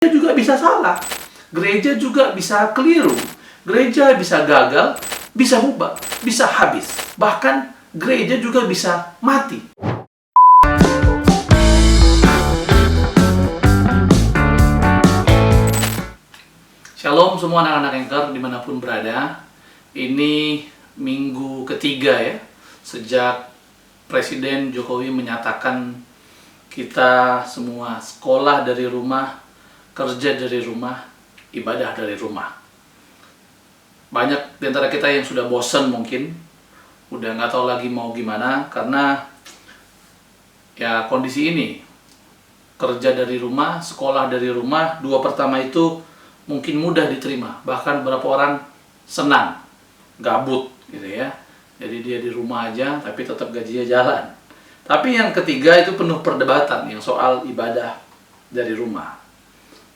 juga bisa salah, gereja juga bisa keliru, gereja bisa gagal, bisa bubar, bisa habis, bahkan gereja juga bisa mati. Shalom semua anak-anak Anchor dimanapun berada. Ini minggu ketiga ya, sejak Presiden Jokowi menyatakan kita semua sekolah dari rumah, kerja dari rumah, ibadah dari rumah. Banyak di antara kita yang sudah bosan mungkin, udah nggak tahu lagi mau gimana karena ya kondisi ini. Kerja dari rumah, sekolah dari rumah, dua pertama itu mungkin mudah diterima, bahkan beberapa orang senang, gabut gitu ya. Jadi dia di rumah aja tapi tetap gajinya jalan. Tapi yang ketiga itu penuh perdebatan yang soal ibadah dari rumah.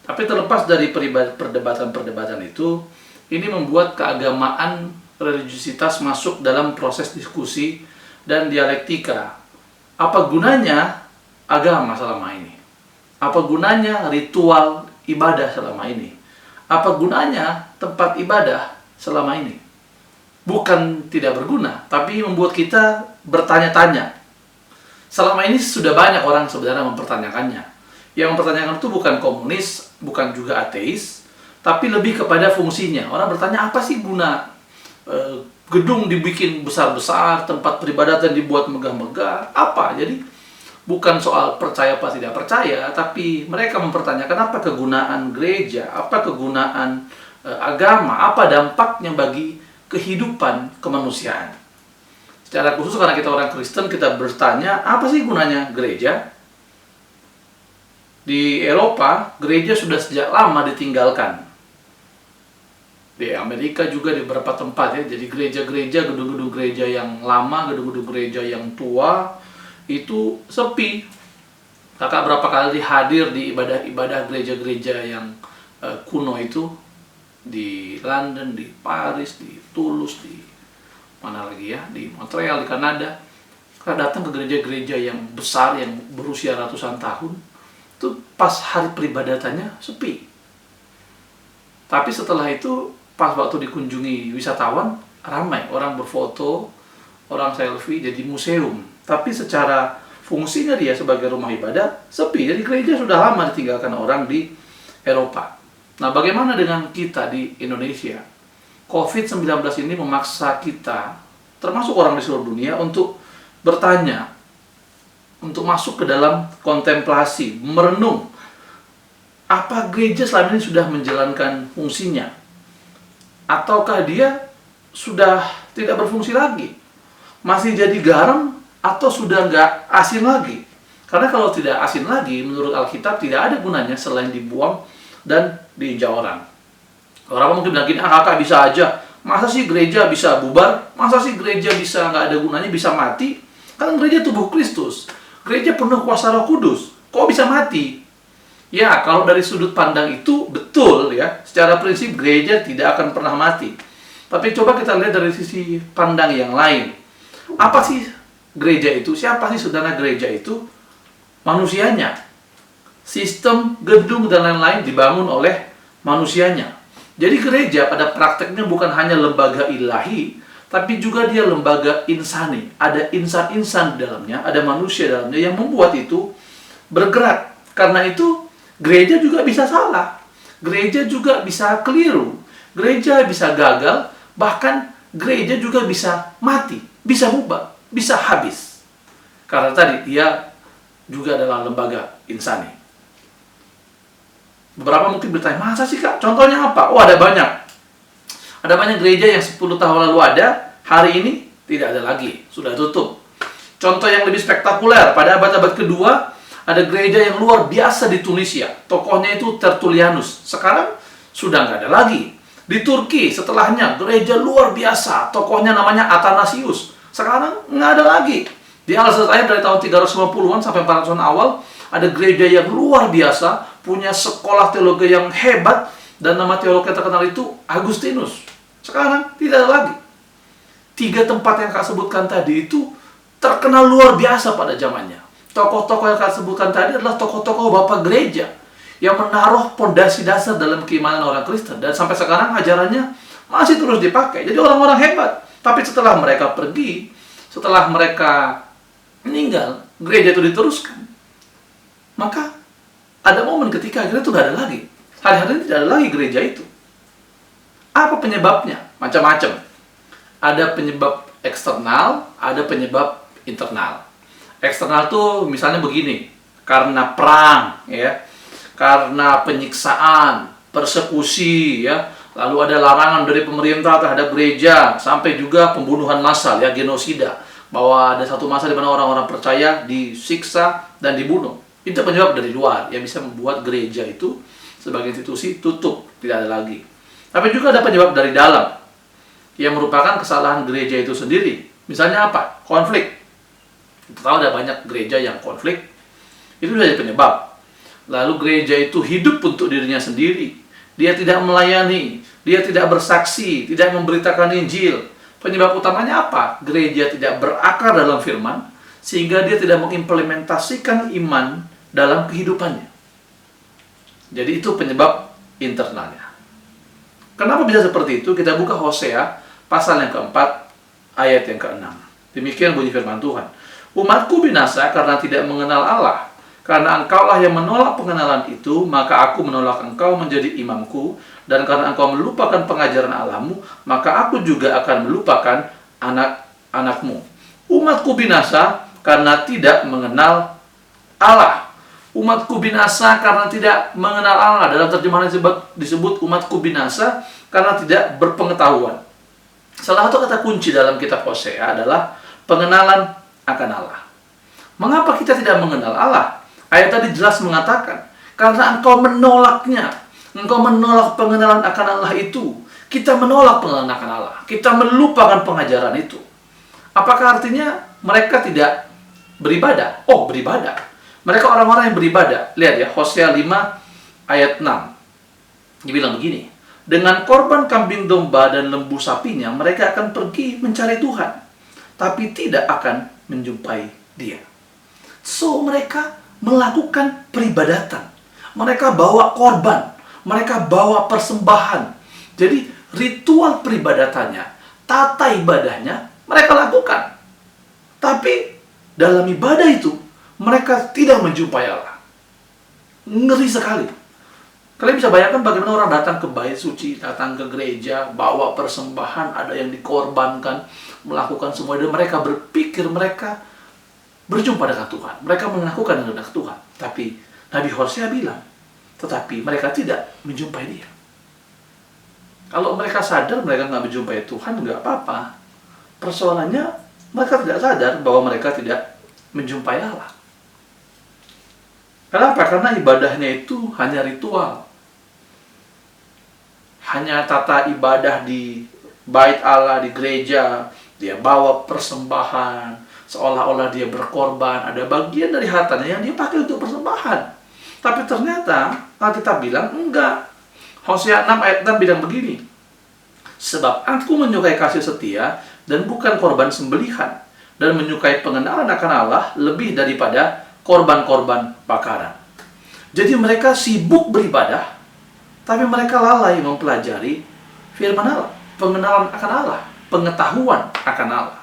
Tapi terlepas dari perdebatan-perdebatan itu, ini membuat keagamaan religiusitas masuk dalam proses diskusi dan dialektika. Apa gunanya agama selama ini? Apa gunanya ritual ibadah selama ini? Apa gunanya tempat ibadah selama ini? Bukan tidak berguna, tapi membuat kita bertanya-tanya. Selama ini sudah banyak orang sebenarnya mempertanyakannya. Yang mempertanyakan itu bukan komunis, bukan juga ateis, tapi lebih kepada fungsinya. Orang bertanya, apa sih guna gedung dibikin besar-besar, tempat peribadatan dibuat megah-megah, apa? Jadi bukan soal percaya apa tidak percaya, tapi mereka mempertanyakan apa kegunaan gereja, apa kegunaan agama, apa dampaknya bagi kehidupan kemanusiaan. Secara khusus karena kita orang Kristen, kita bertanya, apa sih gunanya gereja? Di Eropa, gereja sudah sejak lama ditinggalkan. Di Amerika juga di beberapa tempat ya, jadi gereja-gereja, gedung-gedung gereja yang lama, gedung-gedung gereja yang tua, itu sepi. Kakak berapa kali hadir di ibadah-ibadah gereja-gereja yang kuno itu, di London, di Paris, di Toulouse, di mana lagi ya, di Montreal, di Kanada. Kita datang ke gereja-gereja yang besar, yang berusia ratusan tahun, itu pas hari peribadatannya sepi. Tapi setelah itu, pas waktu dikunjungi wisatawan, ramai, orang berfoto, orang selfie, jadi museum. Tapi secara fungsinya dia sebagai rumah ibadah, sepi. Jadi gereja sudah lama ditinggalkan orang di Eropa. Nah, bagaimana dengan kita di Indonesia? COVID-19 ini memaksa kita, termasuk orang di seluruh dunia, untuk bertanya, untuk masuk ke dalam kontemplasi, merenung. Apa gereja selama ini sudah menjalankan fungsinya? Ataukah dia sudah tidak berfungsi lagi? Masih jadi garam atau sudah nggak asin lagi? Karena kalau tidak asin lagi, menurut Alkitab tidak ada gunanya selain dibuang dan diinjak orang. Orang mungkin bilang gini, kakak bisa aja. Masa sih gereja bisa bubar? Masa sih gereja bisa nggak ada gunanya, bisa mati? Kan gereja tubuh Kristus. Gereja penuh kuasa Roh Kudus. Kok bisa mati? Ya, kalau dari sudut pandang itu betul ya. Secara prinsip gereja tidak akan pernah mati. Tapi coba kita lihat dari sisi pandang yang lain. Apa sih gereja itu? Siapa sih saudara gereja itu? Manusianya. Sistem, gedung, dan lain-lain dibangun oleh manusianya. Jadi gereja pada prakteknya bukan hanya lembaga ilahi, tapi juga dia lembaga insani. Ada insan-insan di dalamnya, ada manusia di dalamnya yang membuat itu bergerak. Karena itu gereja juga bisa salah, gereja juga bisa keliru, gereja bisa gagal, bahkan gereja juga bisa mati, bisa bubar, bisa habis. Karena tadi dia juga adalah lembaga insani. Beberapa mungkin bertanya, masa sih kak? Contohnya apa? Oh, ada banyak. Ada banyak gereja yang 10 tahun lalu ada, hari ini tidak ada lagi, sudah tutup. Contoh yang lebih spektakuler, pada abad-abad kedua, ada gereja yang luar biasa di Tunisia. Tokohnya itu Tertullianus. Sekarang sudah nggak ada lagi. Di Turki setelahnya gereja luar biasa. Tokohnya namanya Athanasius. Sekarang nggak ada lagi. Di Aljazair dari tahun 350-an sampai 400-an awal, ada gereja yang luar biasa, punya sekolah teologi yang hebat, dan nama teolog yang terkenal itu Agustinus. Sekarang tidak ada lagi. 3 tempat yang Kak sebutkan tadi itu terkenal luar biasa pada zamannya. Tokoh-tokoh yang Kak sebutkan tadi adalah tokoh-tokoh bapak gereja yang menaruh pondasi dasar dalam keimanan orang Kristen, dan sampai sekarang ajarannya masih terus dipakai. Jadi orang-orang hebat. Tapi setelah mereka pergi, setelah mereka meninggal, gereja itu diteruskan. Maka ada momen ketika akhirnya itu nggak ada lagi. Hari-hari ini tidak ada lagi gereja itu. Apa penyebabnya? Macam-macam. Ada penyebab eksternal, ada penyebab internal. Eksternal tuh misalnya begini, karena perang, ya, karena penyiksaan, persekusi, ya, lalu ada larangan dari pemerintah terhadap gereja, sampai juga pembunuhan massal, ya, genosida, bahwa ada satu masa di mana orang-orang percaya disiksa dan dibunuh. Itu penyebab dari luar yang bisa membuat gereja itu sebagai institusi tutup, tidak ada lagi. Tapi juga ada penyebab dari dalam yang merupakan kesalahan gereja itu sendiri. Misalnya apa? Konflik. Kita tahu ada banyak gereja yang konflik, itu jadi penyebab. Lalu gereja itu hidup untuk dirinya sendiri. Dia tidak melayani, dia tidak bersaksi, tidak memberitakan Injil. Penyebab utamanya apa? Gereja tidak berakar dalam firman, sehingga dia tidak mengimplementasikan iman dalam kehidupannya. Jadi itu penyebab internalnya. Kenapa bisa seperti itu? Kita buka Hosea pasal yang keempat, ayat yang ke-6. Demikian bunyi firman Tuhan. Umatku binasa karena tidak mengenal Allah. Karena engkaulah yang menolak pengenalan itu, maka aku menolak engkau menjadi imamku. Dan karena engkau melupakan pengajaran Allahmu, maka aku juga akan melupakan anak-anakmu. Umatku binasa karena tidak mengenal Allah. Umatku binasa karena tidak mengenal Allah. Dalam terjemahan disebut umatku binasa karena tidak berpengetahuan. Salah satu kata kunci dalam kitab Hosea adalah pengenalan akan Allah. Mengapa kita tidak mengenal Allah? Ayat tadi jelas mengatakan, karena engkau menolaknya. Engkau menolak pengenalan akan Allah itu. Kita menolak pengenalan akan Allah. Kita melupakan pengajaran itu. Apakah artinya mereka tidak beribadah? Oh, beribadah. Mereka orang-orang yang beribadah. Lihat ya, Hosea 5 ayat 6. Dibilang begini, dengan korban kambing domba dan lembu sapinya, mereka akan pergi mencari Tuhan, tapi tidak akan menjumpai Dia. So, mereka melakukan peribadatan. Mereka bawa korban. Mereka bawa persembahan. Jadi, ritual peribadatannya, tata ibadahnya, mereka lakukan. Tapi, dalam ibadah itu, mereka tidak menjumpai Allah. Ngeri sekali. Kalian bisa bayangkan bagaimana orang datang ke bait suci, datang ke gereja, bawa persembahan, ada yang dikorbankan, melakukan semua itu. Mereka berpikir mereka berjumpa dengan Tuhan. Mereka melakukan kehendak Tuhan. Tapi Nabi Hosea bilang, tetapi mereka tidak menjumpai Dia. Kalau mereka sadar mereka nggak menjumpai Tuhan, nggak apa-apa. Persoalannya mereka tidak sadar bahwa mereka tidak menjumpai Allah. Kenapa? Karena ibadahnya itu hanya ritual. Hanya tata ibadah di bait Allah, di gereja. Dia bawa persembahan, seolah-olah dia berkorban. Ada bagian dari hartanya yang dia pakai untuk persembahan. Tapi ternyata Alkitab bilang enggak. Hosea 6 ayat 6 bilang begini, sebab aku menyukai kasih setia dan bukan korban sembelihan, dan menyukai pengenalan akan Allah lebih daripada korban-korban bakaran. Jadi mereka sibuk beribadah, tapi mereka lalai mempelajari firman Allah, pengenalan akan Allah, pengetahuan akan Allah.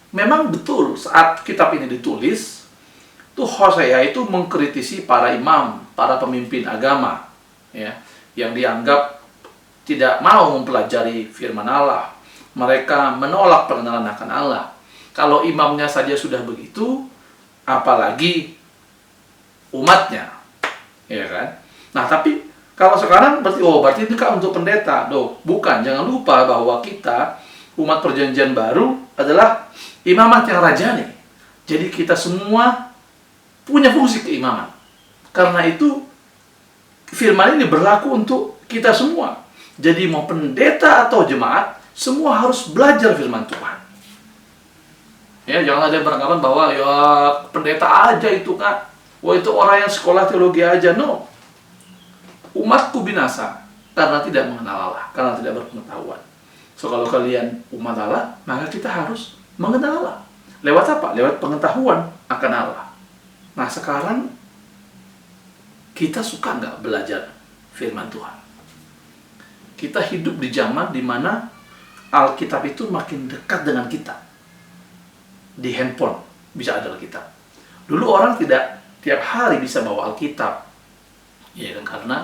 Memang betul saat kitab ini ditulis, tuh Hosea itu mengkritisi para imam, para pemimpin agama, ya, yang dianggap tidak mau mempelajari firman Allah. Mereka menolak pengenalan akan Allah. Kalau imamnya saja sudah begitu, apalagi umatnya, ya kan? Nah, tapi kalau sekarang berarti ini kan untuk pendeta. Bukan, jangan lupa bahwa kita umat perjanjian baru adalah imamat yang rajani. Jadi kita semua punya fungsi keimaman. Karena itu firman ini berlaku untuk kita semua. Jadi mau pendeta atau jemaat, semua harus belajar firman Tuhan. Ya, jangan ada yang beranggapan bahwa ya pendeta aja itu kan. Wah, itu orang yang sekolah teologi aja. No. Umatku binasa karena tidak mengenal Allah, karena tidak berpengetahuan. So, kalau kalian umat Allah, maka kita harus mengenal Allah. Lewat apa? Lewat pengetahuan akan Allah. Nah, sekarang Kita suka nggak belajar firman Tuhan? Kita hidup di zaman di mana Alkitab itu makin dekat dengan kita. Di handphone bisa ada Alkitab. Dulu orang tidak tiap hari bisa bawa Alkitab, ya kan, karena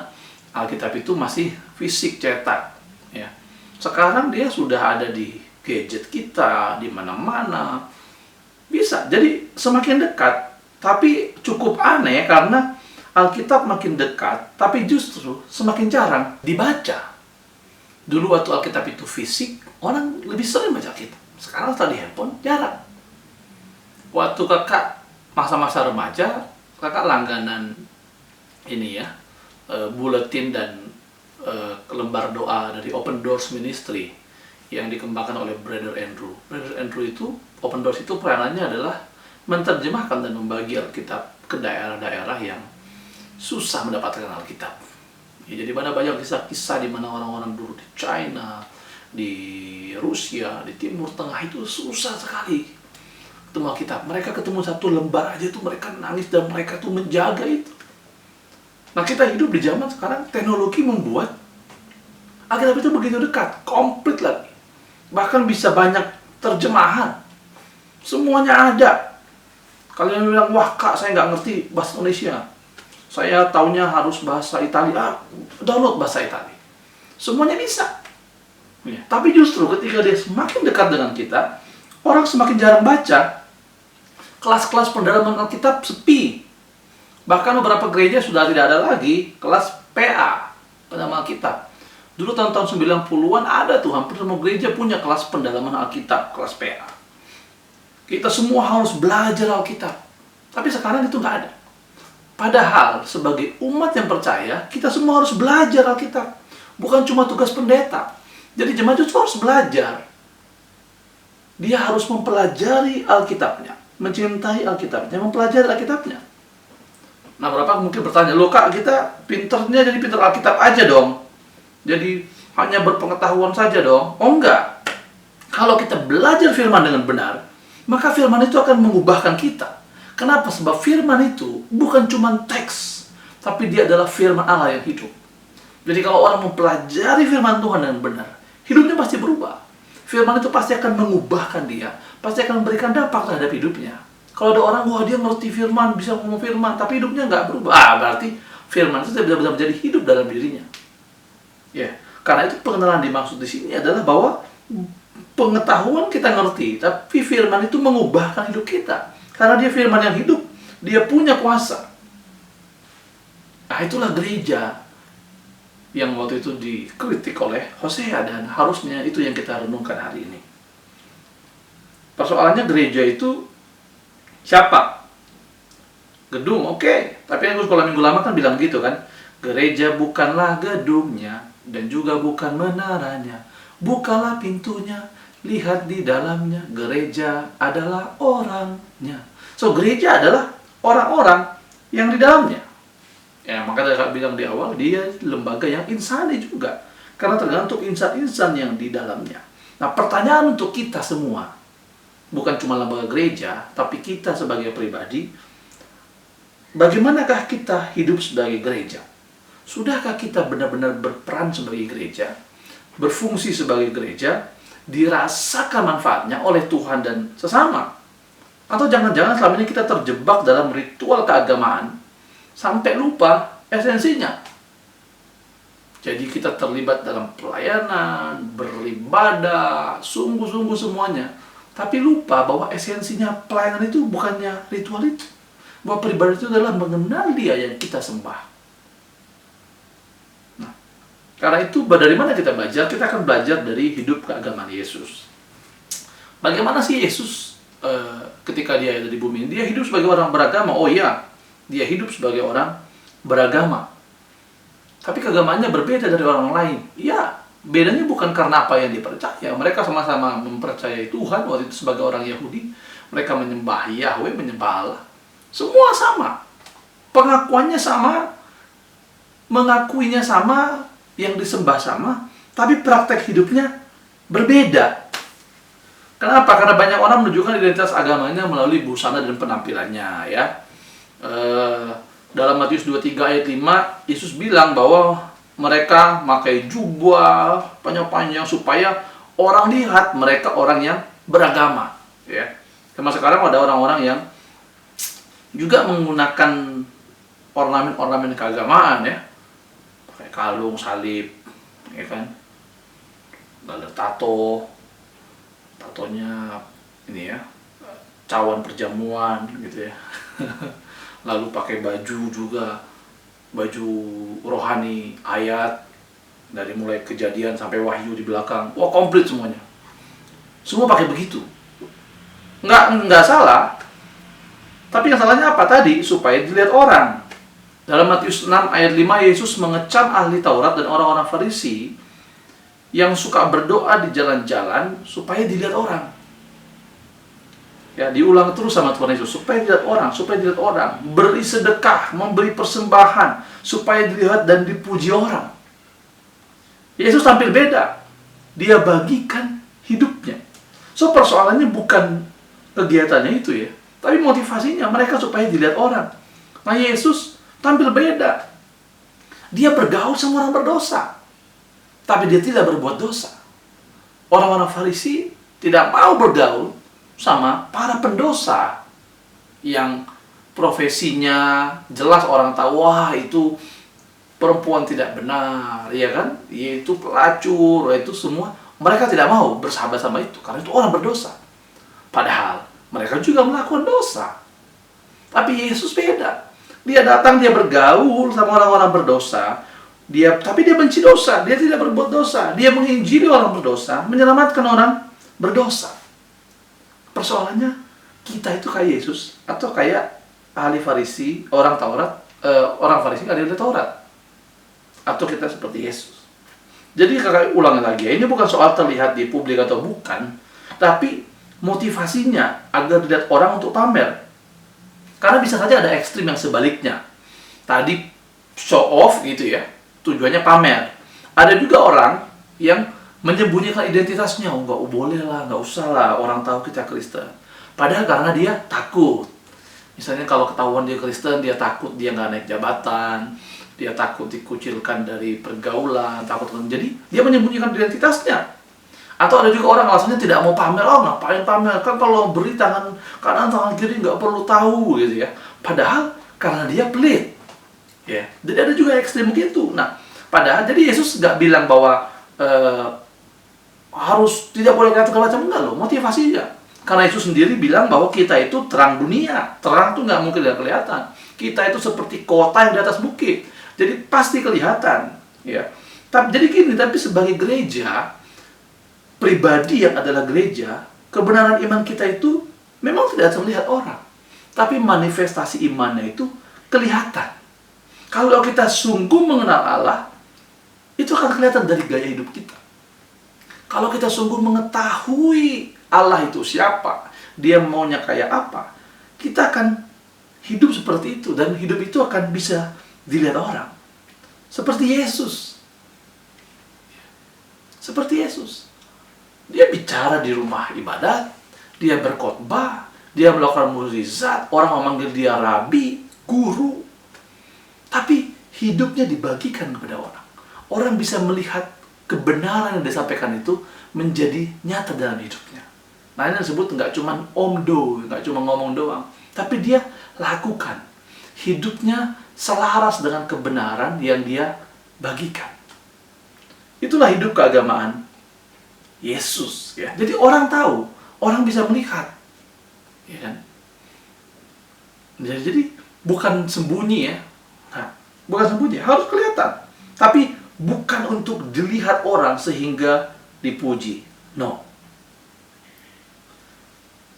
Alkitab itu masih fisik cetak. Ya. Sekarang dia sudah ada di gadget kita, di mana-mana. Bisa, jadi semakin dekat. Tapi cukup aneh karena Alkitab makin dekat, tapi justru semakin jarang dibaca. Dulu waktu Alkitab itu fisik, orang lebih sering baca Alkitab. Sekarang setelah di handphone, jarang. Waktu kakak masa-masa remaja, kakak langganan ini ya, buletin dan lembar doa dari Open Doors Ministry yang dikembangkan oleh Brother Andrew. Brother Andrew itu, Open Doors itu peranannya adalah menerjemahkan dan membagi Alkitab ke daerah-daerah yang susah mendapatkan Alkitab. Ya, jadi banyak kisah-kisah di mana orang-orang dulu di China, di Rusia, di Timur Tengah itu susah sekali ketemu Alkitab. Mereka ketemu satu lembar aja itu mereka nangis dan mereka tuh menjaga itu. Nah, kita hidup di zaman sekarang, teknologi membuat Alkitab itu begitu dekat, komplit lagi. Bahkan bisa banyak terjemahan. Semuanya ada. Kalian bilang, wah kak, saya nggak ngerti bahasa Indonesia. Saya taunya harus bahasa Italia. Download bahasa Italia. Semuanya bisa. Ya. Tapi justru ketika dia semakin dekat dengan kita, orang semakin jarang baca. Kelas-kelas pendalaman Alkitab sepi. Bahkan beberapa gereja sudah tidak ada lagi kelas PA, pendalaman Alkitab. Dulu tahun-tahun 90-an ada tuh, hampir semua gereja punya kelas pendalaman Alkitab, kelas PA. Kita semua harus belajar Alkitab. Tapi sekarang itu nggak ada. Padahal sebagai umat yang percaya, kita semua harus belajar Alkitab. Bukan cuma tugas pendeta. Jadi jemaat itu harus belajar. Dia harus mempelajari Alkitabnya, mencintai Alkitabnya, mempelajari Alkitabnya. Nah, berapa mungkin bertanya, loh kak, kita pinternya jadi pinter Alkitab aja dong. Jadi hanya berpengetahuan saja dong. Oh enggak. Kalau kita belajar firman dengan benar, maka firman itu akan mengubahkan kita. Kenapa? Sebab firman itu bukan cuma teks, tapi dia adalah firman Allah yang hidup. Jadi kalau orang mempelajari firman Tuhan dengan benar, hidupnya pasti berubah. Firman itu pasti akan mengubahkan dia, pasti akan memberikan dampak terhadap hidupnya. Kalau ada orang, wah dia ngerti firman, bisa ngomong firman, tapi hidupnya nggak berubah, berarti firman itu tidak bisa menjadi hidup dalam dirinya. Ya, karena itu pengenalan dimaksud di sini adalah bahwa pengetahuan kita ngerti, tapi firman itu mengubahkan hidup kita. Karena dia firman yang hidup, dia punya kuasa. Nah, itulah gereja yang waktu itu dikritik oleh Hosea, dan harusnya itu yang kita renungkan hari ini. Persoalannya gereja itu siapa? Gedung, oke. Tapi yang sekolah minggu lama kan bilang gitu kan, gereja bukanlah gedungnya dan juga bukan menaranya. Bukalah pintunya, lihat di dalamnya, gereja adalah orangnya. So, gereja adalah orang-orang yang di dalamnya. Ya, maka saya bilang di awal, dia lembaga yang insani juga. Karena tergantung insan-insan yang di dalamnya. Nah, pertanyaan untuk kita semua, bukan cuma lembaga gereja, tapi kita sebagai pribadi, bagaimanakah kita hidup sebagai gereja? Sudahkah kita benar-benar berperan sebagai gereja, berfungsi sebagai gereja, dirasakan manfaatnya oleh Tuhan dan sesama? Atau jangan-jangan selama ini kita terjebak dalam ritual keagamaan sampai lupa esensinya. Jadi kita terlibat dalam pelayanan, beribadah, sungguh-sungguh semuanya, tapi lupa bahwa esensinya pelayanan itu bukannya ritual itu, bahwa beribadah itu adalah mengenal Dia yang kita sembah. Nah, karena itu dari mana kita belajar? Kita akan belajar dari hidup keagamaan Yesus. Bagaimana sih Yesus ketika dia ada di bumi ini? Dia hidup sebagai orang beragama. Oh iya, dia hidup sebagai orang beragama. Tapi keagamaannya berbeda dari orang lain. Ya, bedanya bukan karena apa yang dipercaya. Mereka sama-sama mempercayai Tuhan. Waktu itu sebagai orang Yahudi, mereka menyembah Yahweh, menyembah Allah. Semua sama. Pengakuannya sama, mengakuinya sama, yang disembah sama, tapi praktek hidupnya berbeda. Kenapa? Karena banyak orang menunjukkan identitas agamanya melalui busana dan penampilannya, ya. Dalam Matius 23 ayat 5, Yesus bilang bahwa mereka pakai jubah panjang-panjang supaya orang lihat mereka orang yang beragama, ya. Sama sekarang ada orang-orang yang juga menggunakan ornamen-ornamen keagamaan, ya. Pakai kalung, salib, ya kan. Lalu tatonya ini ya, cawan perjamuan gitu ya. Lalu pakai baju juga, baju rohani, ayat dari mulai Kejadian sampai Wahyu di belakang. Wah, komplit semuanya. Semua pakai begitu. Nggak salah. Tapi yang salahnya apa tadi? Supaya dilihat orang. Dalam Matius 6 ayat 5, Yesus mengecam ahli Taurat dan orang-orang Farisi yang suka berdoa di jalan-jalan supaya dilihat orang. Ya, diulang terus sama Tuhan Yesus, supaya dilihat orang, beri sedekah, memberi persembahan, supaya dilihat dan dipuji orang. Yesus tampil beda. Dia bagikan hidupnya. So, persoalannya bukan kegiatannya itu ya, tapi motivasinya mereka supaya dilihat orang. Nah, Yesus tampil beda. Dia bergaul sama orang berdosa, tapi dia tidak berbuat dosa. Orang-orang Farisi tidak mau bergaul sama para pendosa yang profesinya jelas orang tahu, wah itu perempuan tidak benar, ya kan? Yaitu pelacur, itu semua. Mereka tidak mau bersahabat sama itu karena itu orang berdosa. Padahal mereka juga melakukan dosa. Tapi Yesus beda. Dia datang, dia bergaul sama orang-orang berdosa. Tapi dia benci dosa, dia tidak berbuat dosa. Dia menginjili orang berdosa, menyelamatkan orang berdosa. Persoalannya, kita itu kayak Yesus atau kayak ahli Farisi, orang Farisi ahli Taurat, atau kita seperti Yesus. Jadi kakak ulangi lagi, ini bukan soal terlihat di publik atau bukan, tapi motivasinya agar dilihat orang untuk pamer. Karena bisa saja ada ekstrim yang sebaliknya. Tadi show off gitu ya, tujuannya pamer. Ada juga orang yang menyembunyikan identitasnya. Nggak boleh lah, nggak usah lah orang tahu kita Kristen. Padahal karena dia takut. Misalnya kalau ketahuan dia Kristen, dia takut dia nggak naik jabatan, dia takut dikucilkan dari pergaulan, jadi dia menyembunyikan identitasnya. Atau ada juga orang alasannya tidak mau pamer. Oh, ngapain pamer? Kan kalau beri tangan kanan, tangan kiri nggak perlu tahu gitu ya. Padahal karena dia pelit. Ya, jadi ada juga ekstrim gitu. Nah, padahal jadi Yesus nggak bilang bahwa harus tidak boleh kelihatan segala macam, enggak loh, motivasinya. Karena Yesus sendiri bilang bahwa kita itu terang dunia. Terang tuh nggak mungkin tidak kelihatan. Kita itu seperti kota yang di atas bukit. Jadi pasti kelihatan, ya. Jadi gini, tapi sebagai gereja, pribadi yang adalah gereja, kebenaran iman kita itu memang tidak terlihat orang. Tapi manifestasi imannya itu kelihatan. Kalau kita sungguh mengenal Allah, itu akan kelihatan dari gaya hidup kita. Kalau kita sungguh mengetahui Allah itu siapa, dia maunya kayak apa, kita akan hidup seperti itu, dan hidup itu akan bisa dilihat orang. Seperti Yesus. Seperti Yesus. Dia bicara di rumah ibadat, dia berkhotbah, dia melakukan mukjizat, orang memanggil dia rabi, guru. Tapi hidupnya dibagikan kepada orang. Orang bisa melihat kebenaran yang disampaikan itu menjadi nyata dalam hidupnya. Nah, ini disebut nggak cuma omdo, nggak cuma ngomong doang, tapi dia lakukan. Hidupnya selaras dengan kebenaran yang dia bagikan. Itulah hidup keagamaan Yesus, ya. Jadi orang tahu, orang bisa melihat, ya kan? Jadi bukan sembunyi ya, nah, bukan sembunyi, harus kelihatan. Tapi bukan untuk dilihat orang sehingga dipuji. No.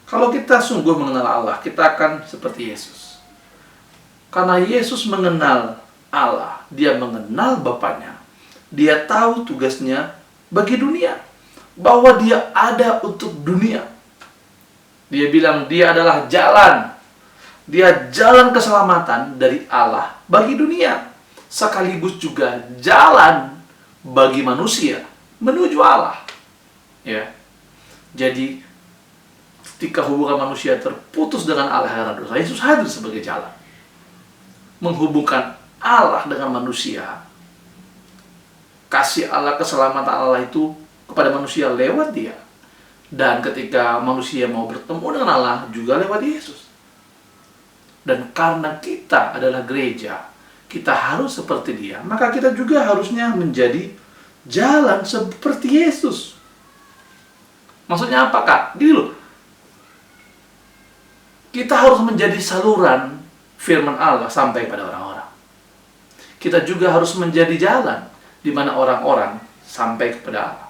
Kalau kita sungguh mengenal Allah, kita akan seperti Yesus. Karena Yesus mengenal Allah, dia mengenal Bapaknya. Dia tahu tugasnya bagi dunia, bahwa dia ada untuk dunia. Dia bilang dia adalah jalan. Dia jalan keselamatan dari Allah bagi dunia, sekaligus juga jalan bagi manusia menuju Allah. Ya. Jadi ketika hubungan manusia terputus dengan Allah karena dosa, Yesus hadir sebagai jalan. menghubungkan Allah dengan manusia. Kasih Allah, keselamatan Allah itu kepada manusia lewat Dia. Dan ketika manusia mau bertemu dengan Allah juga lewat Yesus. Dan karena kita adalah gereja, kita harus seperti Dia, maka kita juga harusnya menjadi jalan seperti Yesus. Maksudnya apa, Kak? Gini loh. Kita harus menjadi saluran firman Allah sampai pada orang-orang. Kita juga harus menjadi jalan di mana orang-orang sampai kepada Allah.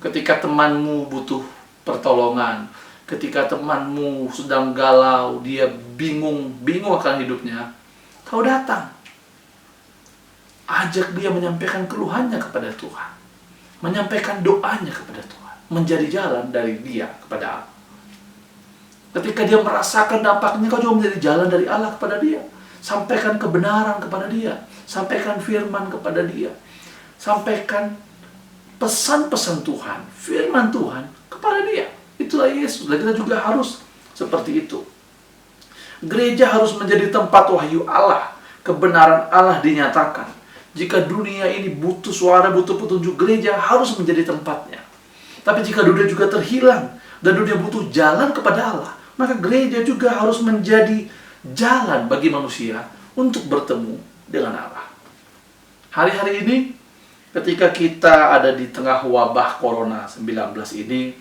Ketika temanmu butuh pertolongan, ketika temanmu sedang galau, dia bingung akan hidupnya, kau datang. Ajak dia menyampaikan keluhannya kepada Tuhan. Menyampaikan doanya kepada Tuhan. Menjadi jalan dari dia kepada Allah. Ketika dia merasakan dampaknya, kau juga menjadi jalan dari Allah kepada dia. Sampaikan kebenaran kepada dia. Sampaikan firman kepada dia. Sampaikan pesan-pesan Tuhan, firman Tuhan kepada dia. Itulah Yesus. Dan kita juga harus seperti itu. Gereja harus menjadi tempat wahyu Allah. Kebenaran Allah dinyatakan. Jika dunia ini butuh suara, butuh petunjuk, gereja harus menjadi tempatnya. Tapi jika dunia juga terhilang dan dunia butuh jalan kepada Allah, maka gereja juga harus menjadi jalan bagi manusia untuk bertemu dengan Allah. Hari-hari ini, ketika kita ada di tengah wabah Corona 19 ini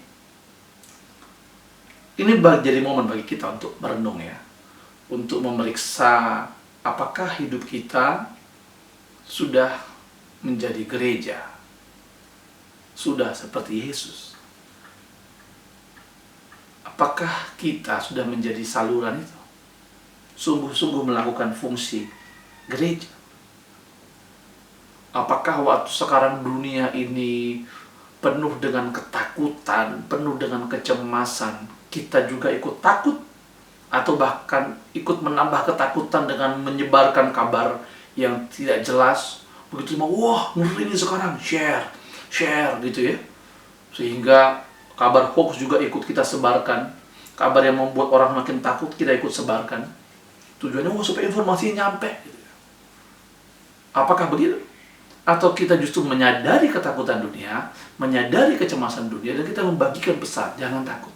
jadi momen bagi kita untuk merenung ya. Untuk memeriksa apakah hidup kita sudah menjadi gereja. Sudah seperti Yesus. Apakah kita sudah menjadi saluran itu? Sungguh-sungguh melakukan fungsi gereja. Apakah waktu sekarang dunia ini penuh dengan ketakutan, penuh dengan kecemasan, kita juga ikut takut? Atau bahkan ikut menambah ketakutan dengan menyebarkan kabar yang tidak jelas? Begitu cuma, wah ngeri ini sekarang, share gitu ya. Sehingga kabar hoax juga ikut kita sebarkan. Kabar yang membuat orang makin takut, kita ikut sebarkan. Tujuannya supaya informasinya nyampe. Apakah begitu? Atau kita justru menyadari ketakutan dunia, menyadari kecemasan dunia, dan kita membagikan pesan, jangan takut.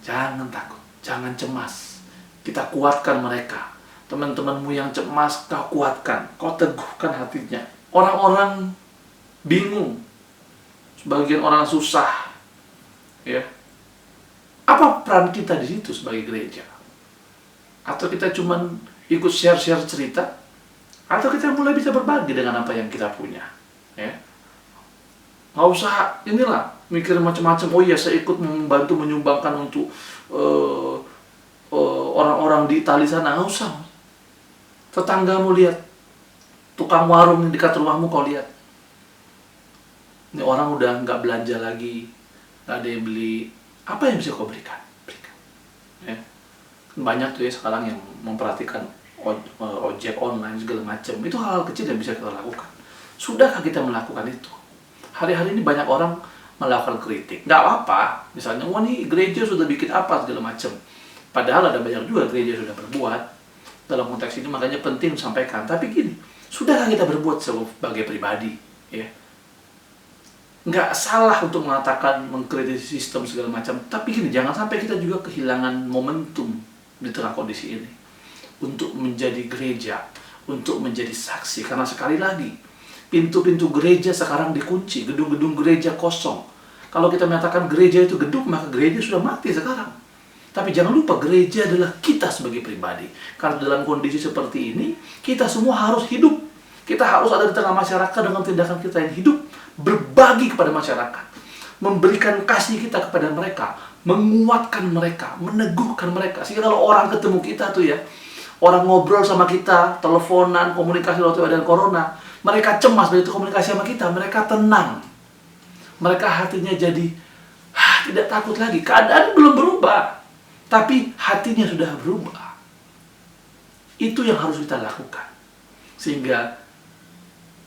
Jangan takut, jangan cemas. Kita kuatkan mereka. Teman-temanmu yang cemas, kau kuatkan. Kau teguhkan hatinya. Orang-orang bingung. Sebagian orang susah. Ya. Apa peran kita di situ sebagai gereja? Atau kita cuman ikut share-share cerita? Atau kita mulai bisa berbagi dengan apa yang kita punya? Ya. Nggak usah mikir macam-macam. Oh iya, saya ikut membantu menyumbangkan untuk orang-orang di Itali sana. Nggak usah. Tetanggamu lihat. Tukang warung di dekat rumahmu kau lihat. Ini orang udah nggak belanja lagi. Nggak ada yang beli. Apa yang bisa kau berikan? Ya. Banyak tuh ya sekarang yang memperhatikan ojek online segala macam. Itu hal-hal kecil yang bisa kita lakukan. Sudahkah kita melakukan itu? Hari-hari ini banyak orang melakukan kritik. Nggak apa-apa. Misalnya, wah nih gereja sudah bikin apa segala macam. Padahal ada banyak juga gereja sudah berbuat. Dalam konteks ini makanya penting disampaikan. Tapi gini, sudahkah kita berbuat sebagai pribadi? Ya. Nggak salah untuk mengatakan mengkritisi sistem segala macam. Tapi gini, jangan sampai kita juga kehilangan momentum di tengah kondisi ini. Untuk menjadi gereja, untuk menjadi saksi. Karena sekali lagi, pintu-pintu gereja sekarang dikunci, gedung-gedung gereja kosong. Kalau kita menyatakan gereja itu gedung, maka gereja sudah mati sekarang. Tapi jangan lupa, gereja adalah kita sebagai pribadi. Karena dalam kondisi seperti ini, kita semua harus hidup. Kita harus ada di tengah masyarakat dengan tindakan kita yang hidup, berbagi kepada masyarakat, memberikan kasih kita kepada mereka, menguatkan mereka, meneguhkan mereka. Sehingga kalau orang ketemu kita tuh ya, orang ngobrol sama kita, teleponan, komunikasi waktu ada corona, mereka cemas begitu komunikasi sama kita, mereka tenang. Mereka hatinya jadi tidak takut lagi. Keadaan belum berubah, tapi hatinya sudah berubah. Itu yang harus kita lakukan. Sehingga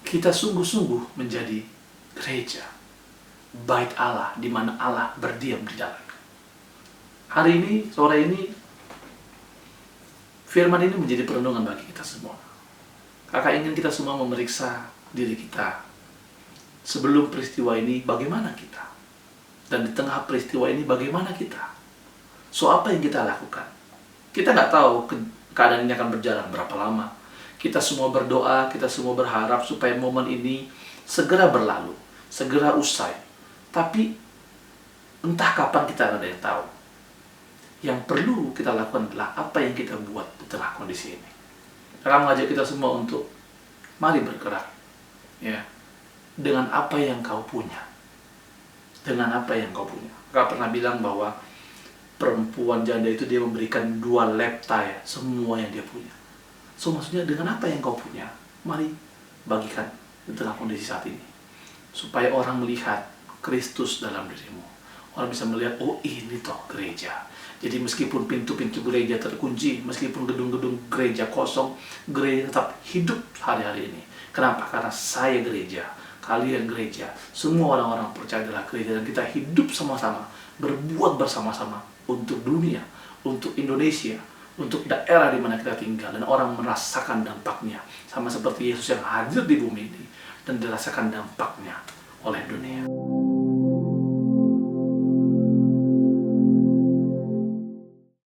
kita sungguh-sungguh menjadi gereja, bait Allah, di mana Allah berdiam di dalamnya. Hari ini, sore ini, Firman ini menjadi perenungan bagi kita semua. Kakak ingin kita semua memeriksa diri kita. Sebelum peristiwa ini, bagaimana kita? Dan di tengah peristiwa ini, bagaimana kita? So, apa yang kita lakukan? Kita nggak tahu keadaan ini akan berjalan berapa lama. Kita semua berdoa, kita semua berharap supaya momen ini segera berlalu, segera usai. Tapi, entah kapan kita nggak ada yang tahu. Yang perlu kita lakukan adalah apa yang kita buat di tengah kondisi ini. Akan mengajak kita semua untuk mari bergerak, ya, dengan apa yang kau punya. Dengan apa yang kau punya. Kau pernah bilang bahwa perempuan janda itu dia memberikan 2 lepta, ya, semua yang dia punya. So, maksudnya dengan apa yang kau punya, mari bagikan di tengah kondisi saat ini. Supaya orang melihat Kristus dalam dirimu. Orang bisa melihat, oh ini toh gereja. Jadi meskipun pintu-pintu gereja terkunci, meskipun gedung-gedung gereja kosong, gereja tetap hidup hari-hari ini. Kenapa? Karena saya gereja, kalian gereja, semua orang-orang percaya adalah gereja, dan kita hidup sama-sama, berbuat bersama-sama untuk dunia, untuk Indonesia, untuk daerah di mana kita tinggal, dan orang merasakan dampaknya, sama seperti Yesus yang hadir di bumi ini dan dirasakan dampaknya oleh dunia.